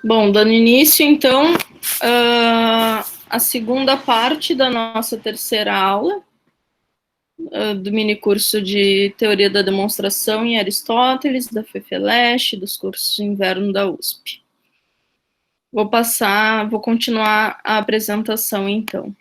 Bom, dando início, então, a segunda parte da nossa terceira aula, do minicurso de Teoria da Demonstração em Aristóteles, da FEFELESH, dos cursos de inverno da USP. Vou continuar a apresentação, então.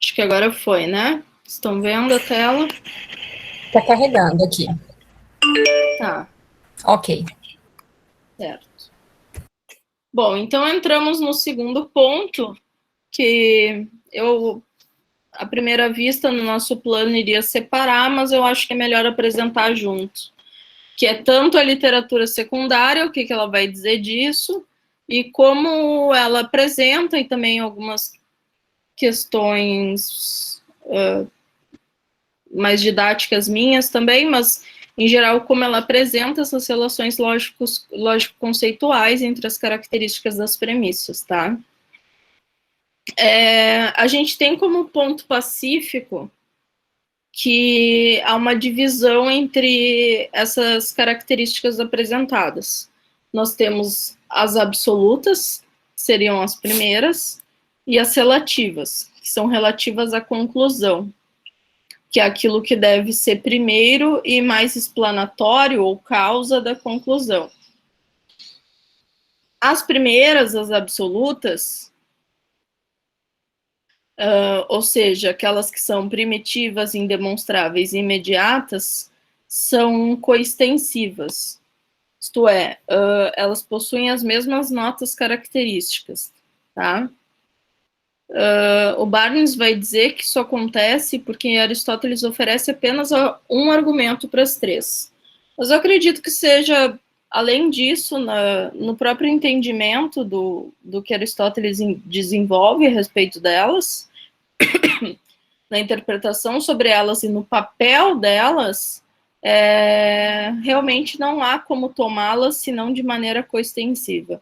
Acho que agora foi, né? Estão vendo a tela? Tá carregando aqui. Tá. Ok. Certo. Bom, então entramos no segundo ponto, que eu, à primeira vista, no nosso plano iria separar, mas eu acho que é melhor apresentar junto, que é tanto a literatura secundária, o que ela vai dizer disso, e como ela apresenta, e também algumas questões mais didáticas minhas também, mas em geral como ela apresenta essas relações lógico-conceituais entre as características das premissas, tá? A gente tem como ponto pacífico que há uma divisão entre essas características apresentadas. Nós temos as absolutas, que seriam as primeiras, e as relativas, que são relativas à conclusão, que é aquilo que deve ser primeiro e mais explanatório ou causa da conclusão. As primeiras, as absolutas, ou seja, aquelas que são primitivas, indemonstráveis e imediatas, são coextensivas. Isto é, elas possuem as mesmas notas características, tá? O Barnes vai dizer que isso acontece porque Aristóteles oferece apenas um argumento para as três. Mas eu acredito que seja, além disso, no próprio entendimento do que Aristóteles desenvolve a respeito delas, na interpretação sobre elas e no papel delas, realmente não há como tomá-las senão de maneira coextensiva.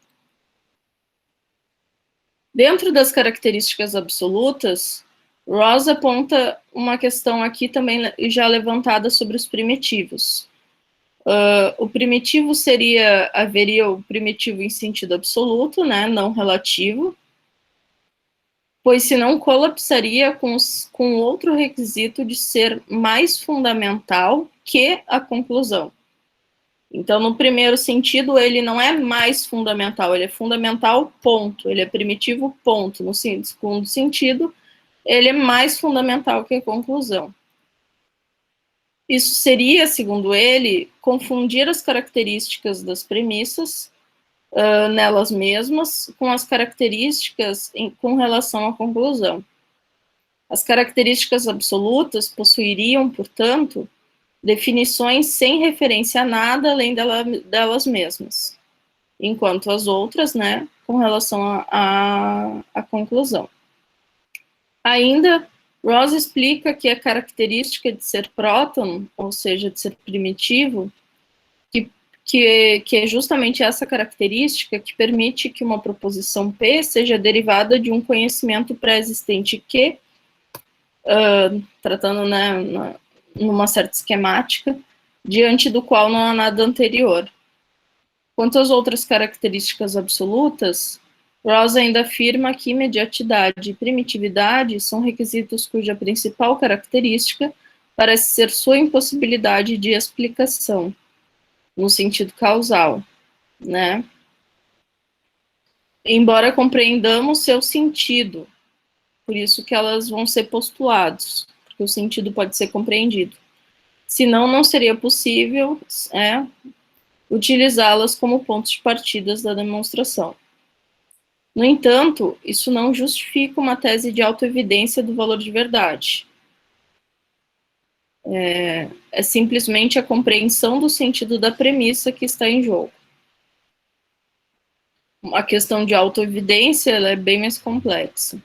Dentro das características absolutas, Rawls aponta uma questão aqui também já levantada sobre os primitivos. O primitivo haveria o primitivo em sentido absoluto, né, não relativo, pois senão colapsaria com outro requisito de ser mais fundamental que a conclusão. Então, no primeiro sentido, ele não é mais fundamental, ele é fundamental, ponto. Ele é primitivo, ponto. No segundo sentido, ele é mais fundamental que a conclusão. Isso seria, segundo ele, confundir as características das premissas nelas mesmas com as características com relação à conclusão. As características absolutas possuiriam, portanto, definições sem referência a nada além delas mesmas, enquanto as outras, né, com relação à conclusão. Ainda, Rawls explica que a característica de ser próton, ou seja, de ser primitivo, que é justamente essa característica que permite que uma proposição P seja derivada de um conhecimento pré-existente Q, tratando, né, numa certa esquemática, diante do qual não há nada anterior. Quanto às outras características absolutas, Rawls ainda afirma que imediatidade e primitividade são requisitos cuja principal característica parece ser sua impossibilidade de explicação, no sentido causal, né? Embora compreendamos seu sentido, por isso que elas vão ser postulados, porque o sentido pode ser compreendido. Senão, não seria possível utilizá-las como pontos de partida da demonstração. No entanto, isso não justifica uma tese de autoevidência do valor de verdade. É simplesmente a compreensão do sentido da premissa que está em jogo. A questão de autoevidência ela é bem mais complexa.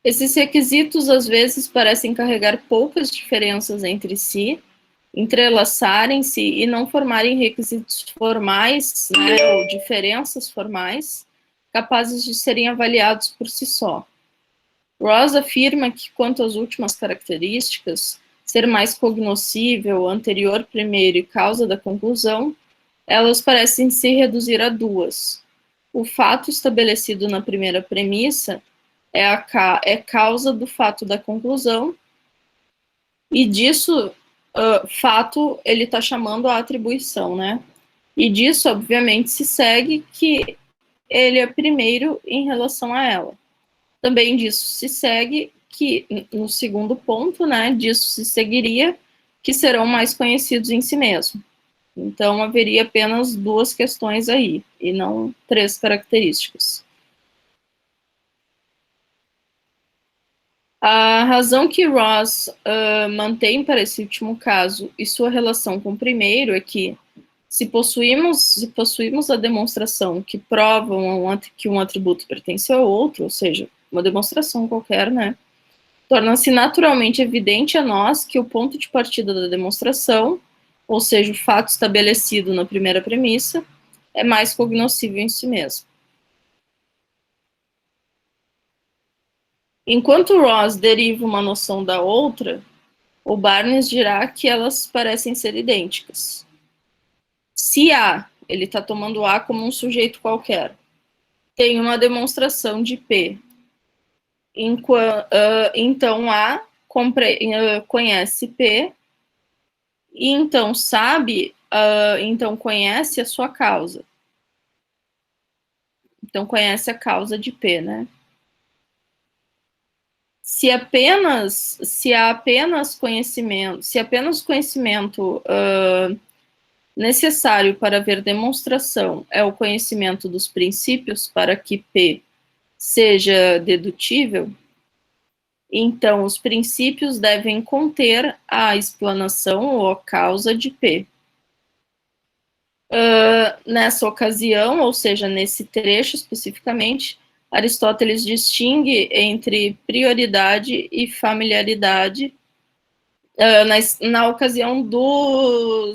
Esses requisitos, às vezes, parecem carregar poucas diferenças entre si, entrelaçarem-se e não formarem requisitos formais, né, ou diferenças formais, capazes de serem avaliados por si só. Ross afirma que, quanto às últimas características, ser mais cognoscível, anterior primeiro e causa da conclusão, elas parecem se reduzir a duas. O fato estabelecido na primeira premissa é causa do fato da conclusão, e disso, fato, ele está chamando a atribuição, né? E disso, obviamente, se segue que ele é primeiro em relação a ela. Também disso se segue que, no segundo ponto, né, disso se seguiria que serão mais conhecidos em si mesmo. Então, haveria apenas duas questões aí, e não três características. A razão que Ross mantém para esse último caso e sua relação com o primeiro é que, se possuímos a demonstração que prova que um atributo pertence ao outro, ou seja, uma demonstração qualquer, né, torna-se naturalmente evidente a nós que o ponto de partida da demonstração, ou seja, o fato estabelecido na primeira premissa, é mais cognoscível em si mesmo. Enquanto Ross deriva uma noção da outra, o Barnes dirá que elas parecem ser idênticas. Se A, ele está tomando A como um sujeito qualquer, tem uma demonstração de P, então A conhece P, e então sabe, então conhece a sua causa. Então conhece a causa de P, né? Se há apenas conhecimento necessário para haver demonstração é o conhecimento dos princípios para que P seja dedutível, então os princípios devem conter a explanação ou a causa de P. Nessa ocasião, ou seja, nesse trecho especificamente, Aristóteles distingue entre prioridade e familiaridade na ocasião do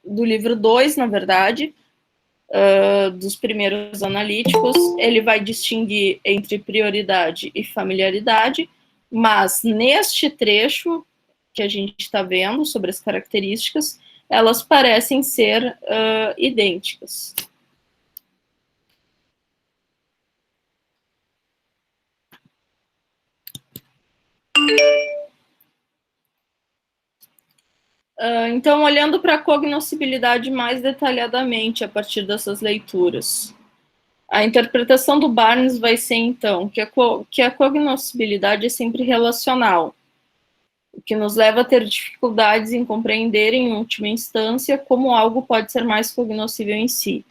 livro 2, na verdade, dos primeiros analíticos, ele vai distinguir entre prioridade e familiaridade, mas neste trecho que a gente está vendo sobre as características, elas parecem ser idênticas. Então, olhando para a cognoscibilidade mais detalhadamente a partir dessas leituras, a interpretação do Barnes vai ser, então, que a cognoscibilidade é sempre relacional, o que nos leva a ter dificuldades em compreender, em última instância, como algo pode ser mais cognoscível em si.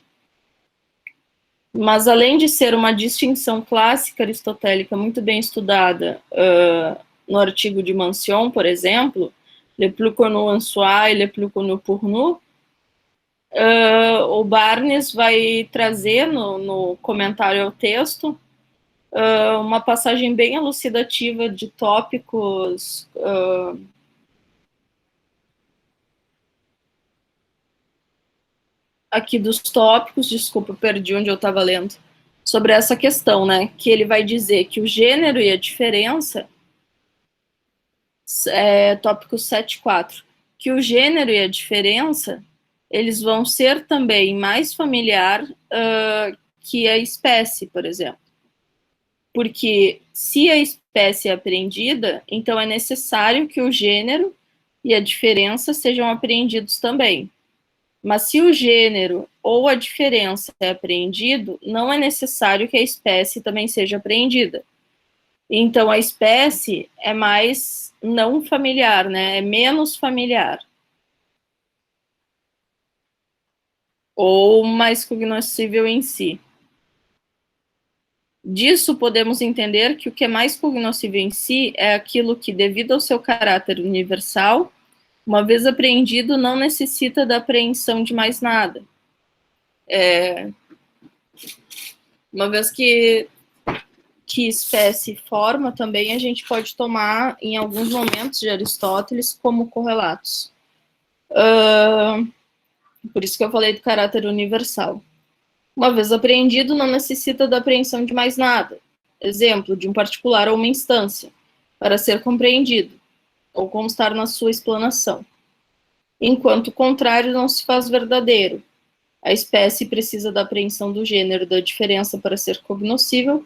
Mas, além de ser uma distinção clássica aristotélica muito bem estudada no artigo de Mancion, por exemplo, le plus connu en soi et le plus connu pour nous, o Barnes vai trazer no comentário ao texto uma passagem bem elucidativa de tópicos aqui dos tópicos, desculpa, perdi onde eu estava lendo, sobre essa questão, né, que ele vai dizer que o gênero e a diferença, tópico 7.4, que o gênero e a diferença, eles vão ser também mais familiar que a espécie, por exemplo. Porque se a espécie é apreendida, então é necessário que o gênero e a diferença sejam apreendidos também. Mas se o gênero ou a diferença é apreendido, não é necessário que a espécie também seja apreendida. Então, a espécie é mais não familiar, né? É menos familiar. Ou mais cognoscível em si. Disso, podemos entender que o que é mais cognoscível em si é aquilo que, devido ao seu caráter universal, uma vez apreendido, não necessita da apreensão de mais nada. Uma vez que que espécie e forma também a gente pode tomar, em alguns momentos de Aristóteles, como correlatos. Por isso que eu falei do caráter universal. Uma vez apreendido, não necessita da apreensão de mais nada. Exemplo, de um particular ou uma instância, para ser compreendido, ou constar na sua explanação. Enquanto o contrário não se faz verdadeiro. A espécie precisa da apreensão do gênero da diferença para ser cognoscível,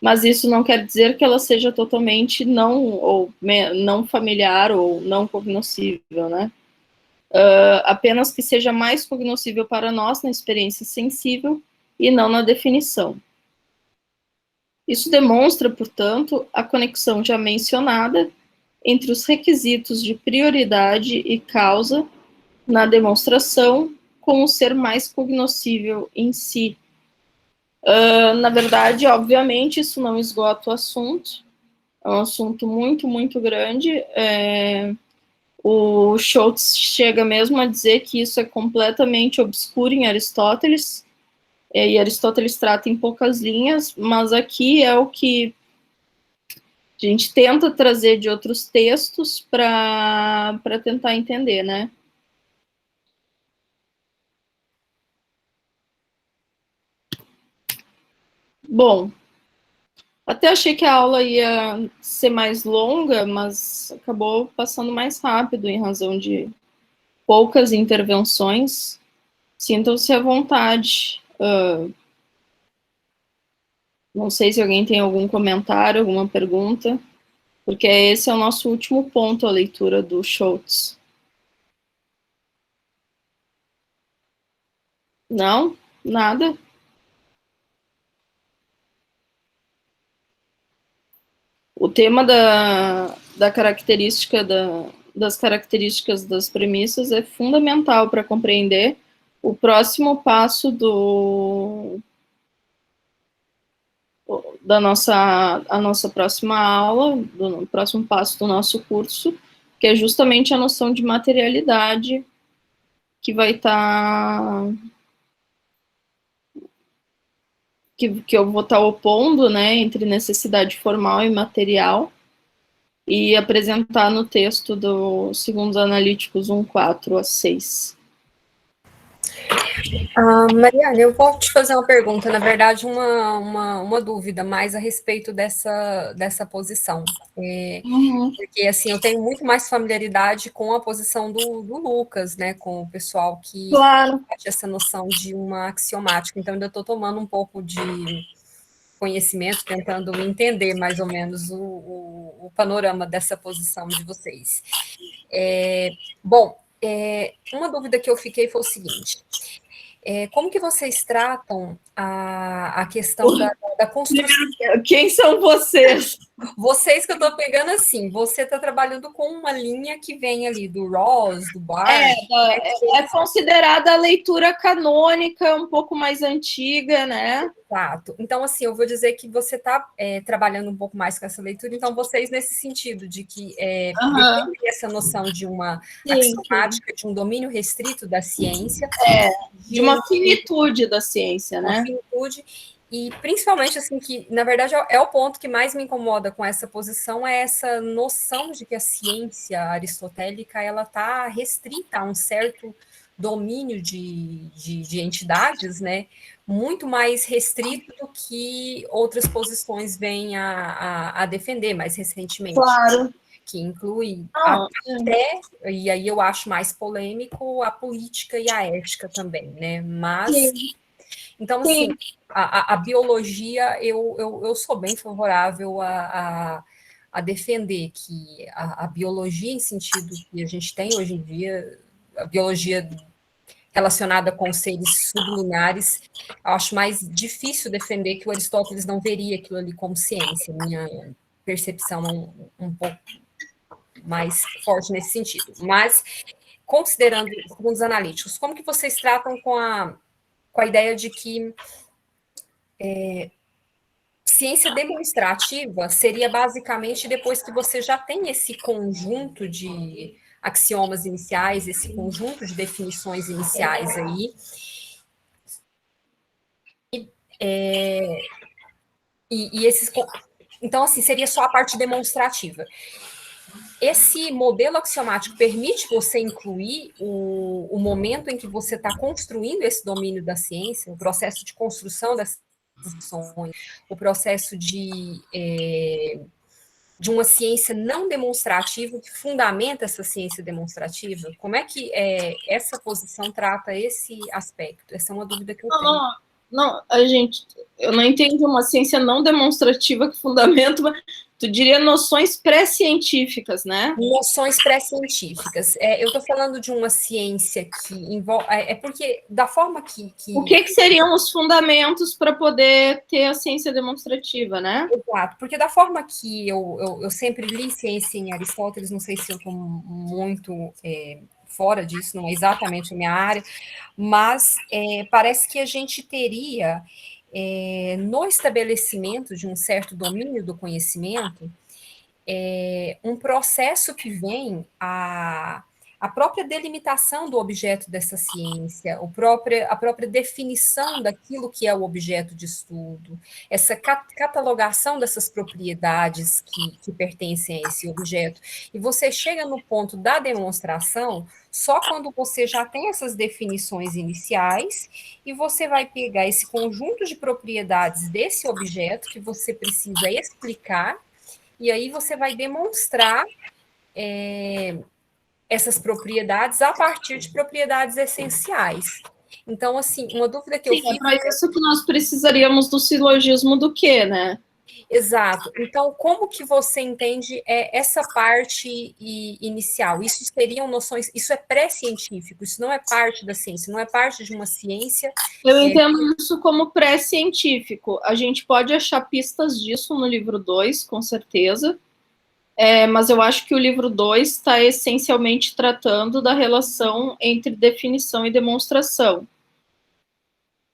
mas isso não quer dizer que ela seja totalmente não familiar ou não cognoscível, né? Apenas que seja mais cognoscível para nós na experiência sensível e não na definição. Isso demonstra, portanto, a conexão já mencionada entre os requisitos de prioridade e causa na demonstração com o ser mais cognoscível em si. Na verdade, obviamente, isso não esgota o assunto, é um assunto muito, muito grande. O Schultz chega mesmo a dizer que isso é completamente obscuro em Aristóteles, e Aristóteles trata em poucas linhas, mas aqui é o que a gente tenta trazer de outros textos para tentar entender, né? Bom, até achei que a aula ia ser mais longa, mas acabou passando mais rápido em razão de poucas intervenções. Sintam-se à vontade. Não sei se alguém tem algum comentário, alguma pergunta, porque esse é o nosso último ponto, a leitura do Schultz. Não? Nada? O tema da característica das características das premissas é fundamental para compreender o próximo passo a nossa próxima aula, do próximo passo do nosso curso, que é justamente a noção de materialidade que vai estar que eu vou estar opondo, né, entre necessidade formal e material, e apresentar no texto do Segundos Analíticos 1.4 a 6. Mariana, eu vou te fazer uma pergunta, na verdade, uma dúvida mais a respeito dessa posição. Porque, assim, eu tenho muito mais familiaridade com a posição do Lucas, né, com o pessoal que Claro. faz essa noção de uma axiomática, então ainda estou tomando um pouco de conhecimento, tentando entender mais ou menos o panorama dessa posição de vocês. Uma dúvida que eu fiquei foi o seguinte: como que vocês tratam a questão da construção? Quem são vocês? Vocês que eu estou pegando assim, você está trabalhando com uma linha que vem ali do Rawls, do Barthes. É considerada a leitura canônica, um pouco mais antiga, né? Exato. Então, assim, eu vou dizer que você está trabalhando um pouco mais com essa leitura, então vocês nesse sentido de que defendem essa noção de uma axiomática, de um domínio restrito da ciência. De uma finitude da ciência, né? Uma finitude. E principalmente, assim, que na verdade é o ponto que mais me incomoda com essa posição, é essa noção de que a ciência aristotélica ela está restrita a um certo domínio de entidades, né? Muito mais restrito do que outras posições vêm a defender mais recentemente. Claro. Que inclui até, e aí eu acho mais polêmico, a política e a ética também, né? Mas, sim. Então, assim, a biologia, eu sou bem favorável a defender que a biologia, em sentido que a gente tem hoje em dia, a biologia relacionada com seres sublunares, eu acho mais difícil defender que o Aristóteles não veria aquilo ali como ciência. Minha percepção é um pouco mais forte nesse sentido. Mas, considerando os analíticos, como que vocês tratam com a ideia de que ciência demonstrativa seria basicamente depois que você já tem esse conjunto de axiomas iniciais, esse conjunto de definições iniciais aí, Então, assim, seria só a parte demonstrativa. Esse modelo axiomático permite você incluir o momento em que você está construindo esse domínio da ciência, o processo de construção dessas posições, o processo de uma ciência não demonstrativa que fundamenta essa ciência demonstrativa? Como é que essa posição trata esse aspecto? Essa é uma dúvida que eu tenho. Não, eu não entendi uma ciência não demonstrativa que fundamenta, tu diria noções pré-científicas, né? Noções pré-científicas. Eu estou falando de uma ciência que envolve... porque, da forma que... O que seriam os fundamentos para poder ter a ciência demonstrativa, né? Exato, porque da forma que eu sempre li ciência em Aristóteles, não sei se eu estou muito fora disso, não é exatamente a minha área, mas parece que a gente teria, no estabelecimento de um certo domínio do conhecimento, um processo que vem a própria delimitação do objeto dessa ciência, a própria definição daquilo que é o objeto de estudo, essa catalogação dessas propriedades que pertencem a esse objeto. E você chega no ponto da demonstração só quando você já tem essas definições iniciais e você vai pegar esse conjunto de propriedades desse objeto que você precisa explicar, e aí você vai demonstrar essas propriedades a partir de propriedades essenciais. Então, assim, uma dúvida que eu fiz... É para isso que nós precisaríamos do silogismo do quê, né? Exato. Então, como que você entende essa parte inicial? Isso seriam noções... Isso é pré-científico, isso não é parte da ciência, não é parte de uma ciência... Eu entendo isso como pré-científico. A gente pode achar pistas disso no livro 2, com certeza, mas eu acho que o livro 2 está essencialmente tratando da relação entre definição e demonstração,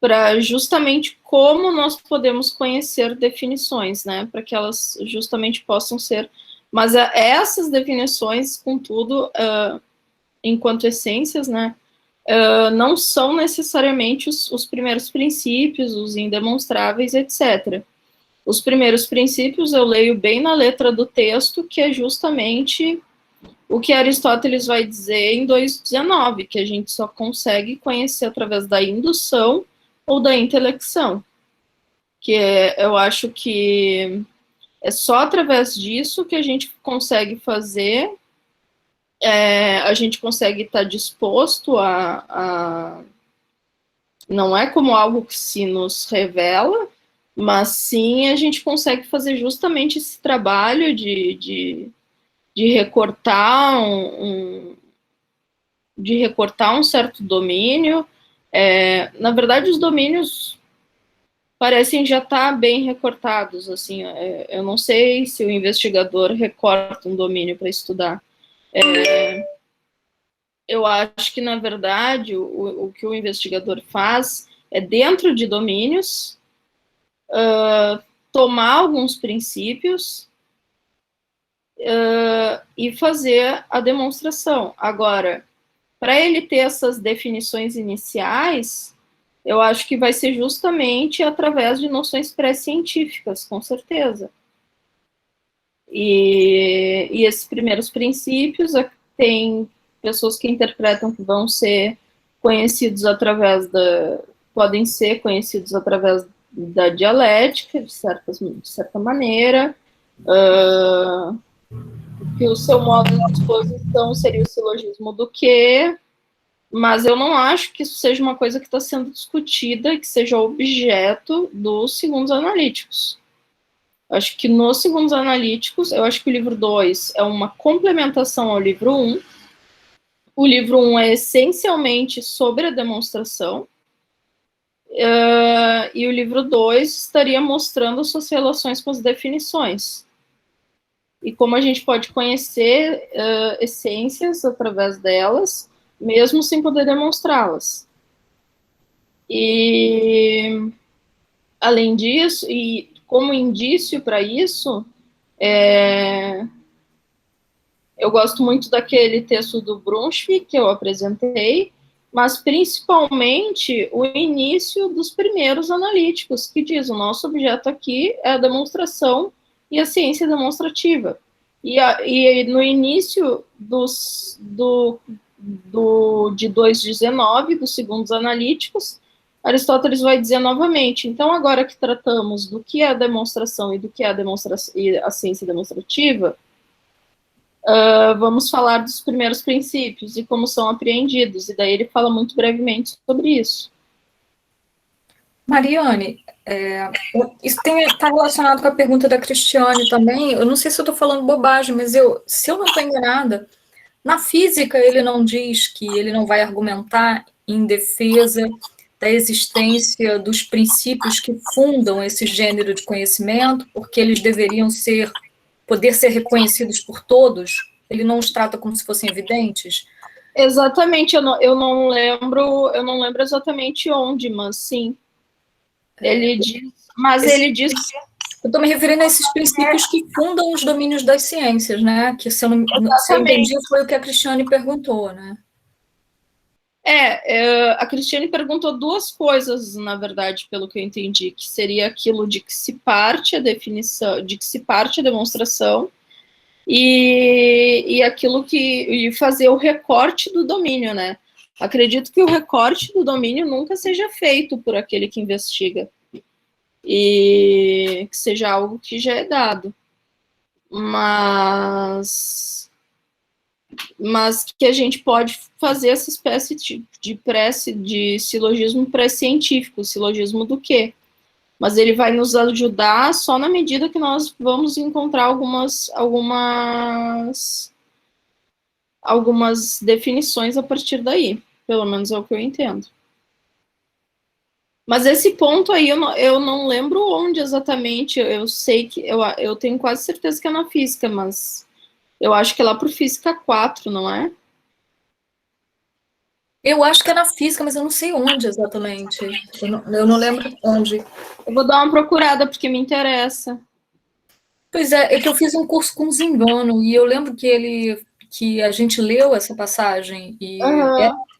para justamente como nós podemos conhecer definições, né, para que elas justamente possam ser, mas essas definições, contudo, enquanto essências, né, não são necessariamente os primeiros princípios, os indemonstráveis, etc. Os primeiros princípios eu leio bem na letra do texto, que é justamente o que Aristóteles vai dizer em 2,19, que a gente só consegue conhecer através da indução ou da intelecção. Que eu acho que é só através disso que a gente consegue fazer, a gente consegue estar disposto não é como algo que se nos revela, mas sim a gente consegue fazer justamente esse trabalho de recortar de recortar um certo domínio. Na verdade, os domínios parecem já estar bem recortados, assim, eu não sei se o investigador recorta um domínio para estudar. Eu acho que, na verdade, o que o investigador faz é, dentro de domínios, tomar alguns princípios e fazer a demonstração. Agora, para ele ter essas definições iniciais, eu acho que vai ser justamente através de noções pré-científicas, com certeza. E esses primeiros princípios, tem pessoas que interpretam que vão ser conhecidos através podem ser conhecidos através da dialética, de certa maneira, que o seu modo de exposição seria o silogismo do quê, mas eu não acho que isso seja uma coisa que está sendo discutida e que seja objeto dos segundos analíticos. Eu acho que nos segundos analíticos, eu acho que o livro 2 é uma complementação ao livro 1. O livro 1 é essencialmente sobre a demonstração, e o livro 2 estaria mostrando suas relações com as definições. E como a gente pode conhecer essências através delas, mesmo sem poder demonstrá-las. E, além disso, e como indício para isso, eu gosto muito daquele texto do Brunschvig que eu apresentei, mas principalmente o início dos primeiros analíticos, que diz, o nosso objeto aqui é a demonstração e a ciência demonstrativa. E no início de 2.19, dos segundos analíticos, Aristóteles vai dizer novamente, então agora que tratamos do que é a demonstração e do que é a ciência demonstrativa, vamos falar dos primeiros princípios e como são apreendidos, e daí ele fala muito brevemente sobre isso. Mariane, isso está relacionado com a pergunta da Cristiane também. Eu não sei se eu estou falando bobagem, mas se eu não estou enganada, na física ele não diz que ele não vai argumentar em defesa da existência dos princípios que fundam esse gênero de conhecimento, porque eles deveriam poder ser reconhecidos por todos. Ele não os trata como se fossem evidentes. Exatamente, eu não lembro exatamente onde, mas sim. Ele diz. Eu estou me referindo a esses princípios que fundam os domínios das ciências, né? Que, se eu entendi, foi o que a Cristiane perguntou, né? A Cristiane perguntou duas coisas, na verdade, pelo que eu entendi, que seria aquilo de que se parte a definição, de que se parte a demonstração, e aquilo e fazer o recorte do domínio, né? Acredito que o recorte do domínio nunca seja feito por aquele que investiga, e que seja algo que já é dado, mas que a gente pode fazer essa espécie de silogismo pré-científico. Silogismo do quê? Mas ele vai nos ajudar só na medida que nós vamos encontrar algumas definições a partir daí. Pelo menos é o que eu entendo. Mas esse ponto aí eu não lembro onde exatamente. Eu sei que eu tenho quase certeza que é na física, mas eu acho que é lá para Física 4, não é? Eu acho que é na física, mas eu não sei onde exatamente. Eu não lembro onde. Eu vou dar uma procurada, porque me interessa. Pois é que eu fiz um curso com Zingano, e eu lembro que a gente leu essa passagem, e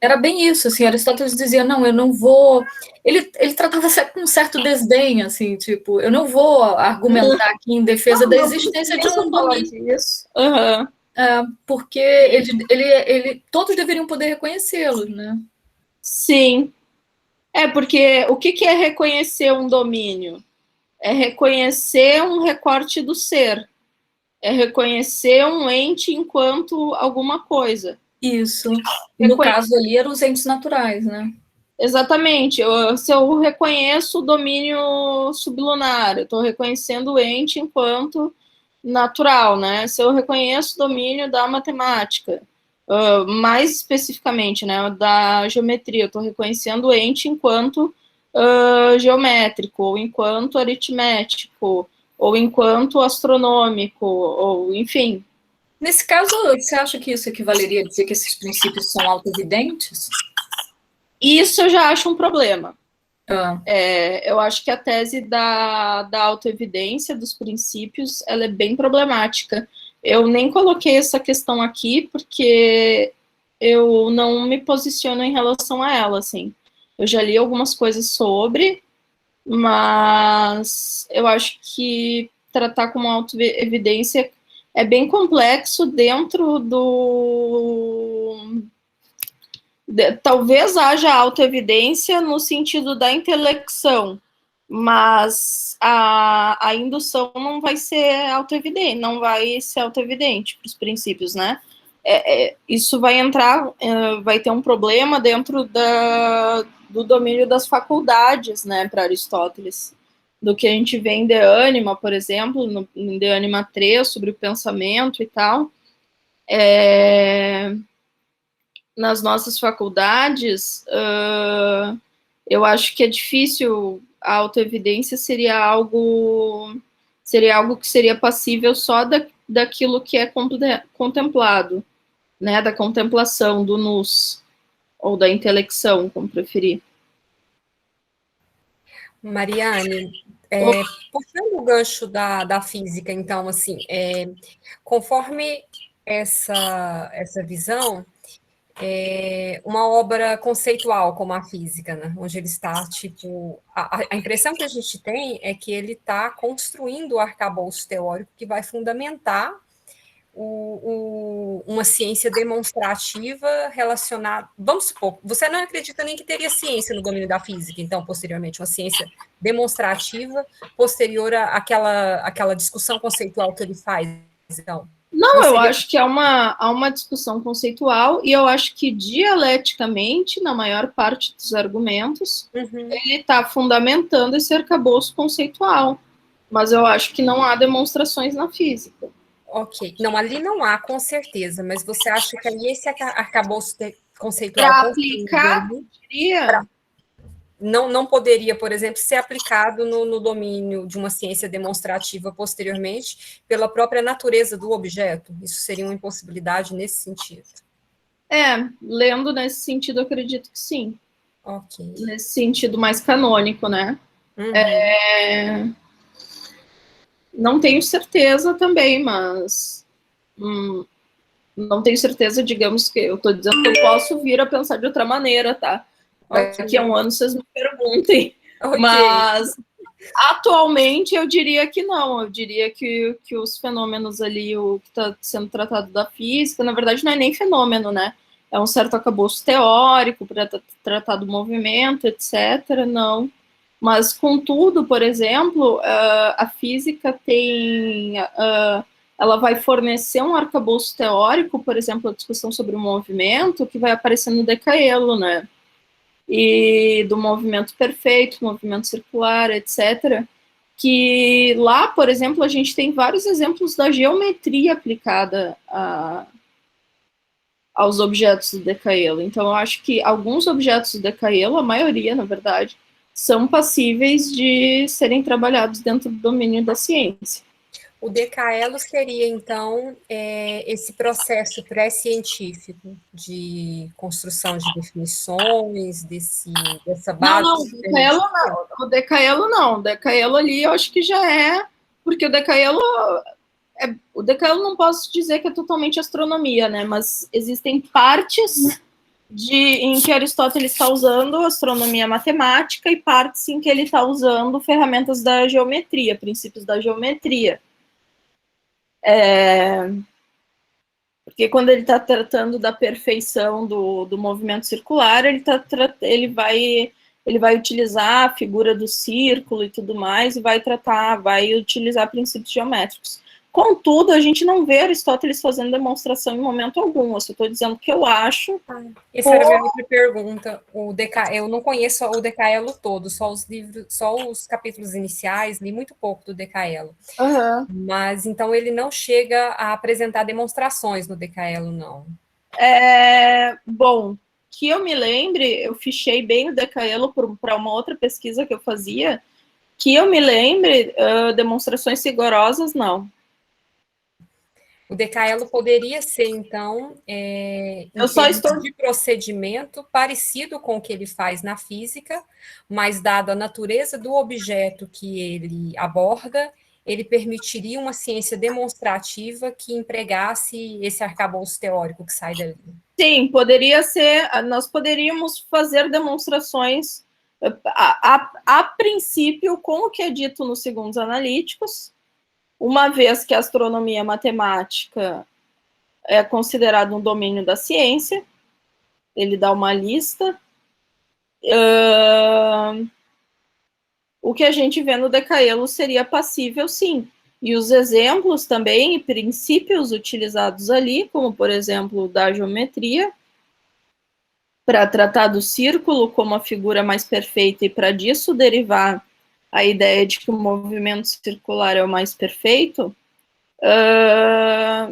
era bem isso, assim, Aristóteles dizia, não, eu não vou... Ele tratava com um certo desdém, assim, tipo, eu não vou argumentar aqui em defesa da existência de um domínio. Isso. Porque todos deveriam poder reconhecê-los, né? Sim. Porque o que é reconhecer um domínio? É reconhecer um recorte do ser. É reconhecer um ente enquanto alguma coisa. Isso. E no caso ali eram os entes naturais, né? Exatamente. Se eu reconheço o domínio sublunar, eu estou reconhecendo o ente enquanto natural, né? Se eu reconheço o domínio da matemática, mais especificamente, né, da geometria, eu estou reconhecendo o ente enquanto geométrico, ou enquanto aritmético, ou enquanto astronômico, ou enfim. Nesse caso, você acha que isso equivaleria a dizer que esses princípios são autoevidentes? Isso eu já acho um problema. Eu acho que a tese da autoevidência dos princípios, ela é bem problemática. Eu nem coloquei essa questão aqui porque eu não me posiciono em relação a ela, assim. Eu já li algumas coisas sobre, mas eu acho que tratar como autoevidência é bem complexo dentro do... Talvez haja autoevidência no sentido da intelecção, mas a indução não vai ser autoevidente, não vai ser autoevidente para os princípios, né? Isso vai entrar, vai ter um problema dentro do domínio das faculdades, né, para Aristóteles, do que a gente vê em De Anima, por exemplo, em De Anima 3, sobre o pensamento e tal. Nas nossas faculdades, eu acho que é difícil, a autoevidência seria algo que seria passível só daquilo que é contemplado, né, da contemplação, do nous, ou da intelecção, como preferir. Mariane, puxando o gancho da física, então, assim, conforme essa visão, uma obra conceitual como a física, né? Onde ele está, tipo... A impressão que a gente tem é que ele está construindo o arcabouço teórico que vai fundamentar uma ciência demonstrativa relacionada... Vamos supor, você não acredita nem que teria ciência no domínio da física, então, posteriormente, uma ciência demonstrativa posterior àquela discussão conceitual que ele faz, então... Não, eu acho que há uma discussão conceitual, e eu acho que dialeticamente, na maior parte dos argumentos, ele está fundamentando esse arcabouço conceitual. Mas eu acho que não há demonstrações na física. Ok. Não, ali não há, com certeza, mas você acha que aí esse arcabouço conceitual... Para aplicar, eu diria... Não poderia, por exemplo, ser aplicado no domínio de uma ciência demonstrativa posteriormente pela própria natureza do objeto? Isso seria uma impossibilidade nesse sentido? Lendo nesse sentido, eu acredito que sim. Ok. Nesse sentido mais canônico, né? Não tenho certeza também, mas... não tenho certeza, digamos que eu estou dizendo que eu posso vir a pensar de outra maneira, tá? Daqui a um ano vocês me perguntem. Mas atualmente eu diria que não. Eu diria que os fenômenos ali, o que está sendo tratado da física, na verdade não é nem fenômeno, né? É um certo arcabouço teórico para tratar do movimento, etc. Não. Mas, contudo, por exemplo, a física tem... ela vai fornecer um arcabouço teórico, por exemplo, a discussão sobre o movimento, que vai aparecer no Decaelo, né? E do movimento perfeito, movimento circular, etc. Que lá, por exemplo, a gente tem vários exemplos da geometria aplicada aos objetos do Decaelo. Então, eu acho que alguns objetos do Decaelo, a maioria, na verdade, são passíveis de serem trabalhados dentro do domínio da ciência. O Decaelo seria, então, esse processo pré-científico de construção de definições, dessa base... Não, o Decaelo não. O Decaelo ali eu acho que já é, porque o Decaelo não posso dizer que é totalmente astronomia, né? Mas existem partes em que Aristóteles está usando astronomia matemática e partes em que ele está usando ferramentas da geometria, princípios da geometria. Porque quando ele está tratando da perfeição do movimento circular, ele vai utilizar a figura do círculo e tudo mais, e vai utilizar princípios geométricos. Contudo, a gente não vê Aristóteles fazendo demonstração em momento algum. Eu só estou dizendo que eu acho... Essa era a minha outra pergunta. Eu não conheço o Decaelo todo, só os capítulos iniciais, li muito pouco do Decaelo. Mas, então, ele não chega a apresentar demonstrações no Decaelo, não? Bom, que eu me lembre, eu fichei bem o Decaelo para uma outra pesquisa que eu fazia, que eu me lembre, demonstrações rigorosas, não. O Decaelo poderia ser, então, de procedimento parecido com o que ele faz na física, mas dada a natureza do objeto que ele aborda, ele permitiria uma ciência demonstrativa que empregasse esse arcabouço teórico que sai dali. Sim, poderia ser. Nós poderíamos fazer demonstrações, a princípio, com o que é dito nos segundos analíticos, uma vez que a astronomia matemática é considerada um domínio da ciência, ele dá uma lista. O que a gente vê no Decaelo seria passível, sim. E os exemplos também, e princípios utilizados ali, como, por exemplo, da geometria, para tratar do círculo como a figura mais perfeita, e para disso derivar a ideia de que o movimento circular é o mais perfeito,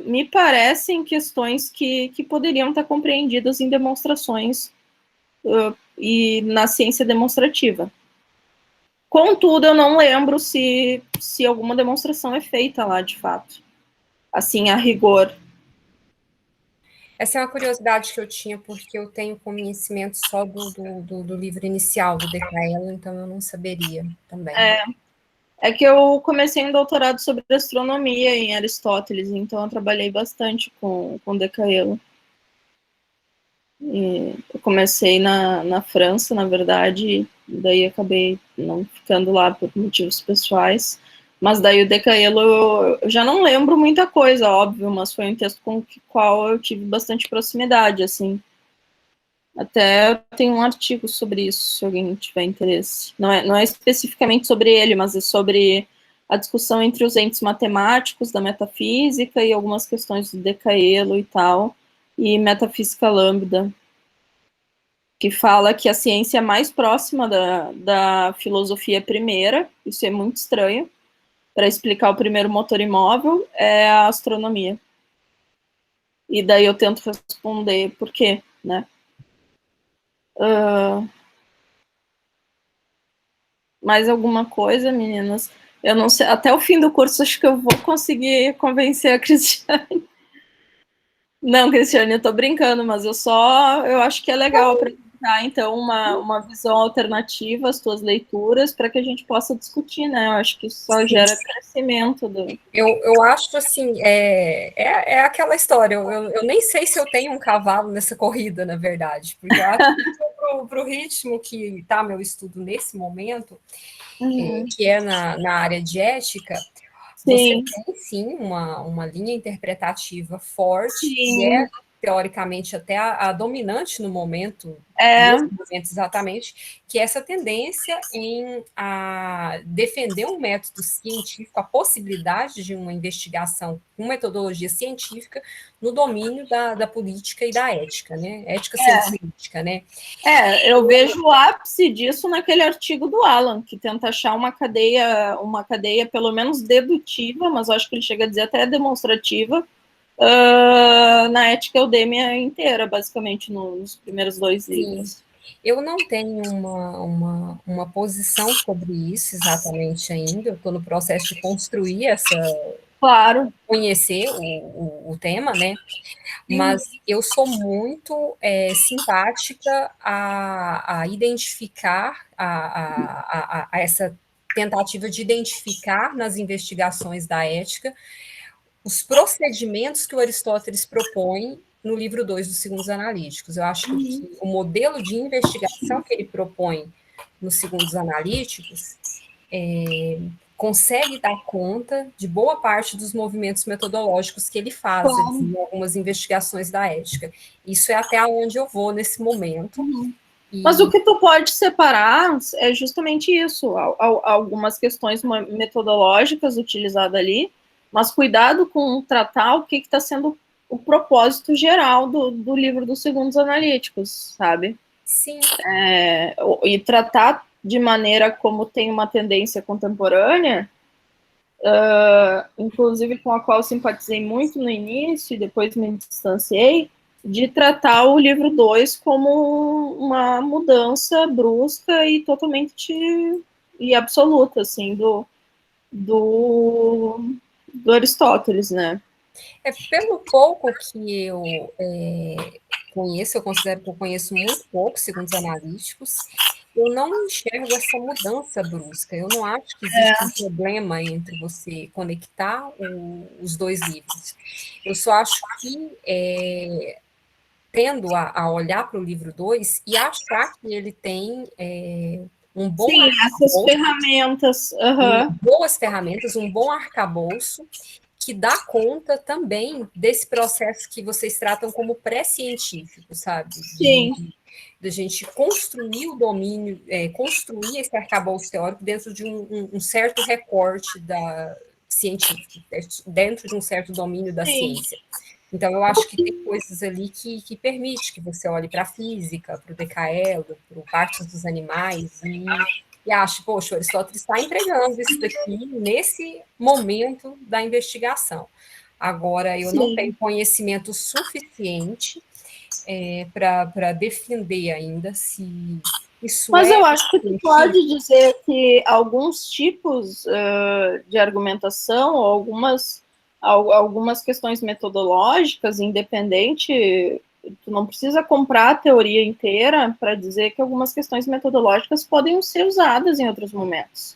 me parecem questões que poderiam estar compreendidas em demonstrações e na ciência demonstrativa. Contudo, eu não lembro se alguma demonstração é feita lá, de fato. Assim, a rigor. Essa é uma curiosidade que eu tinha, porque eu tenho conhecimento só do livro inicial do Decaelo, então eu não saberia também. É que eu comecei um doutorado sobre astronomia em Aristóteles, então eu trabalhei bastante com Decaelo. E eu comecei na França, na verdade, daí acabei não ficando lá por motivos pessoais. Mas daí o Decaelo eu já não lembro muita coisa, óbvio, mas foi um texto com o qual eu tive bastante proximidade, assim. Até tem um artigo sobre isso, se alguém tiver interesse. Não é especificamente sobre ele, mas é sobre a discussão entre os entes matemáticos da metafísica e algumas questões do Decaelo e tal, e metafísica lambda, que fala que a ciência mais próxima da filosofia primeira, isso é muito estranho, para explicar o primeiro motor imóvel, é a astronomia. E daí eu tento responder por quê, né? Mais alguma coisa, meninas? Eu não sei, até o fim do curso acho que eu vou conseguir convencer a Cristiane. Não, Cristiane, eu tô brincando, mas eu acho que é legal apresentar, então, uma visão alternativa às tuas leituras para que a gente possa discutir, né? Eu acho que isso só gera crescimento do... Eu acho assim, é aquela história, eu nem sei se eu tenho um cavalo nessa corrida, na verdade, porque eu acho que para o ritmo que está meu estudo nesse momento, que é na área de ética, você tem sim uma linha interpretativa forte, que é teoricamente até a dominante no momento, exatamente, que é essa tendência em defender um método científico, a possibilidade de uma investigação com metodologia científica no domínio da política e da ética, né? Ética sendo política, né? Eu vejo o ápice disso naquele artigo do Alan, que tenta achar uma cadeia pelo menos dedutiva, mas eu acho que ele chega a dizer até demonstrativa, na ética eudêmia inteira, basicamente, nos primeiros 2 livros. Eu não tenho uma posição sobre isso exatamente ainda, eu estou no processo de construir conhecer o tema, né? Mas eu sou muito simpática a identificar, a essa tentativa de identificar nas investigações da ética os procedimentos que o Aristóteles propõe no livro 2 dos Segundos Analíticos. Eu acho que o modelo de investigação que ele propõe nos Segundos Analíticos consegue dar conta de boa parte dos movimentos metodológicos que ele faz em algumas investigações da ética. Isso é até onde eu vou nesse momento. Mas o que tu pode separar é justamente isso, algumas questões metodológicas utilizadas ali, mas cuidado com tratar o que está sendo o propósito geral do livro dos Segundos Analíticos, sabe? Sim. E tratar de maneira como tem uma tendência contemporânea, inclusive com a qual simpatizei muito no início e depois me distanciei, de tratar o livro 2 como uma mudança brusca e totalmente e absoluta, assim, do Aristóteles, né? Pelo pouco que eu conheço, eu considero que eu conheço muito pouco, segundo os analíticos, eu não enxergo essa mudança brusca. Eu não acho que existe um problema entre você conectar os 2 livros. Eu só acho que tendo a olhar para o livro 2 e achar que ele tem um bom essas ferramentas, boas ferramentas, um bom arcabouço que dá conta também desse processo que vocês tratam como pré-científico, sabe? Da gente construir o domínio, construir esse arcabouço teórico dentro de um certo recorte científico, dentro de um certo domínio da ciência. Então, eu acho que tem coisas ali que permite que você olhe para a física, para o Decaelo, para partes dos animais, e ache, poxa, o Aristóteles está entregando isso daqui nesse momento da investigação. Agora, eu não tenho conhecimento suficiente para defender ainda se isso Mas eu acho que tu pode dizer que alguns tipos de argumentação, ou algumas questões metodológicas, independente, tu não precisa comprar a teoria inteira para dizer que algumas questões metodológicas podem ser usadas em outros momentos.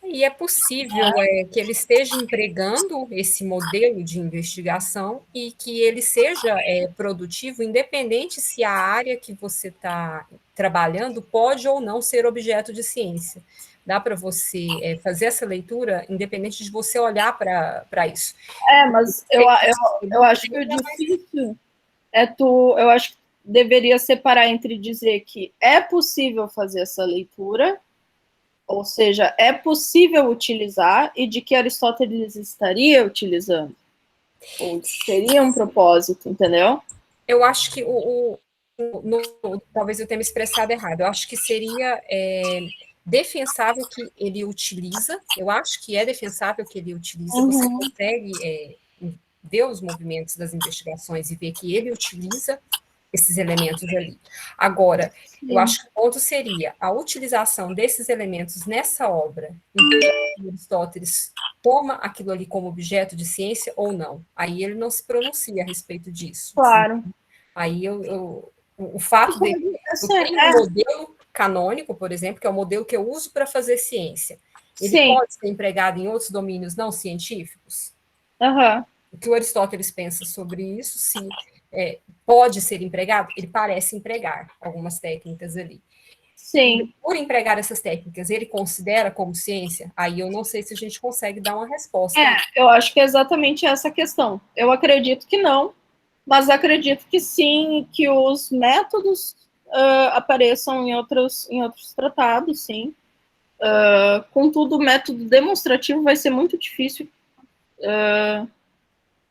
E é possível que ele esteja empregando esse modelo de investigação e que ele seja produtivo, independente se a área que você está trabalhando pode ou não ser objeto de ciência. Dá para você fazer essa leitura, independente de você olhar para isso. Mas eu acho que o difícil eu acho que deveria separar entre dizer que é possível fazer essa leitura, ou seja, é possível utilizar, e de que Aristóteles estaria utilizando, ou teria um propósito, entendeu? Eu acho que talvez eu tenha me expressado errado, eu acho que seria defensável que ele utiliza, eu acho que é defensável que ele utiliza, você consegue ver os movimentos das investigações e ver que ele utiliza esses elementos ali. Agora, eu acho que o ponto seria a utilização desses elementos nessa obra, em que Aristóteles toma aquilo ali como objeto de ciência ou não. Aí ele não se pronuncia a respeito disso. Claro. Assim. Aí o fato de eu tenho um modelo canônico, por exemplo, que é o modelo que eu uso para fazer ciência. Ele pode ser empregado em outros domínios não científicos? O que o Aristóteles pensa sobre isso, se pode ser empregado? Ele parece empregar algumas técnicas ali. Sim. Por empregar essas técnicas, ele considera como ciência? Aí eu não sei se a gente consegue dar uma resposta. Eu acho que é exatamente essa a questão. Eu acredito que não, mas acredito que sim, que os métodos apareçam em outros tratados, sim. Contudo, o método demonstrativo vai ser muito difícil